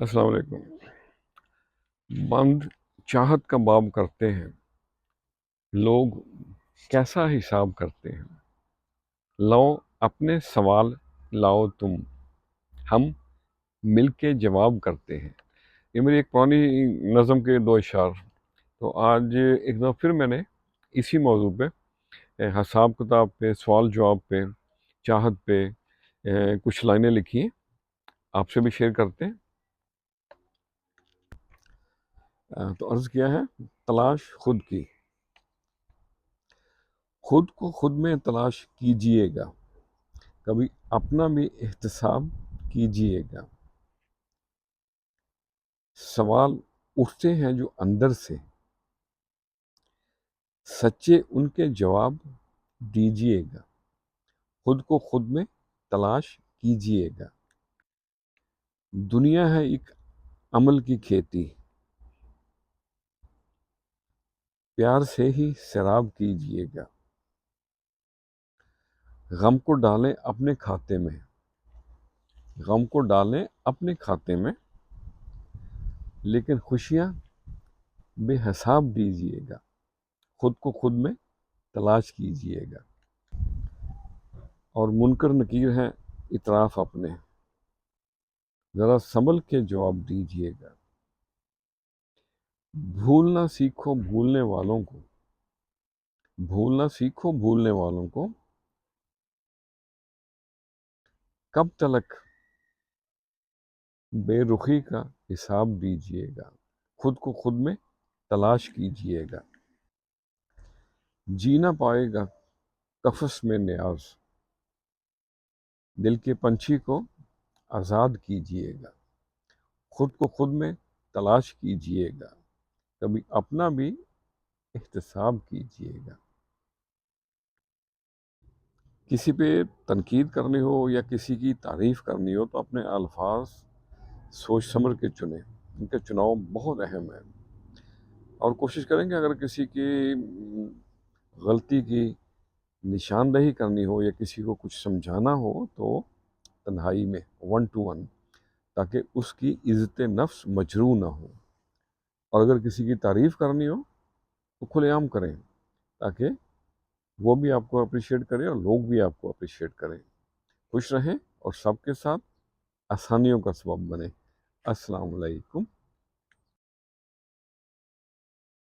السلام علیکم۔ بند چاہت کا باب کرتے ہیں لوگ، کیسا حساب کرتے ہیں؟ لو اپنے سوال لاؤ تم، ہم مل کے جواب کرتے ہیں۔ یہ میری ایک پرانی نظم کے دو اشعار۔ تو آج ایک دفعہ پھر میں نے اسی موضوع پہ، حساب کتاب پہ، سوال جواب پہ، چاہت پہ کچھ لائنیں لکھی ہیں، آپ سے بھی شیئر کرتے ہیں۔ تو عرض کیا ہے، تلاش خود کی، خود کو خود میں تلاش کیجئے گا، کبھی اپنا بھی احتساب کیجئے گا۔ سوال اٹھتے ہیں جو اندر سے، سچے ان کے جواب دیجئے گا، خود کو خود میں تلاش کیجئے گا۔ دنیا ہے ایک عمل کی کھیتی، پیار سے ہی سیراب کیجئے گا۔ غم کو ڈالیں اپنے کھاتے میں، غم کو ڈالیں اپنے کھاتے میں، لیکن خوشیاں بے حساب دیجئے گا، خود کو خود میں تلاش کیجئے گا۔ اور منکر نکیر ہیں اطراف اپنے، ذرا سنبھل کے جواب دیجئے گا۔ بھولنا سیکھو بھولنے والوں کو، بھولنا سیکھو بھولنے والوں کو، کب تلک بے رخی کا حساب دیجئے گا، خود کو خود میں تلاش کیجئے گا۔ جینا پائے گا قفس میں نیاز، دل کے پنچھی کو آزاد کیجئے گا، خود کو خود میں تلاش کیجئے گا، کبھی اپنا بھی احتساب کیجئے گا۔ کسی پہ تنقید کرنی ہو یا کسی کی تعریف کرنی ہو تو اپنے الفاظ سوچ سمجھ کے چنیں، ان کا چناؤ بہت اہم ہے۔ اور کوشش کریں کہ اگر کسی کی غلطی کی نشاندہی کرنی ہو یا کسی کو کچھ سمجھانا ہو تو تنہائی میں 1 to 1، تاکہ اس کی عزت نفس مجروح نہ ہو۔ اور اگر کسی کی تعریف کرنی ہو تو کھلے عام کریں، تاکہ وہ بھی آپ کو اپریشیٹ کرے اور لوگ بھی آپ کو اپریشیٹ کریں۔ خوش رہیں اور سب کے ساتھ آسانیوں کا سبب بنیں۔ السلام علیکم۔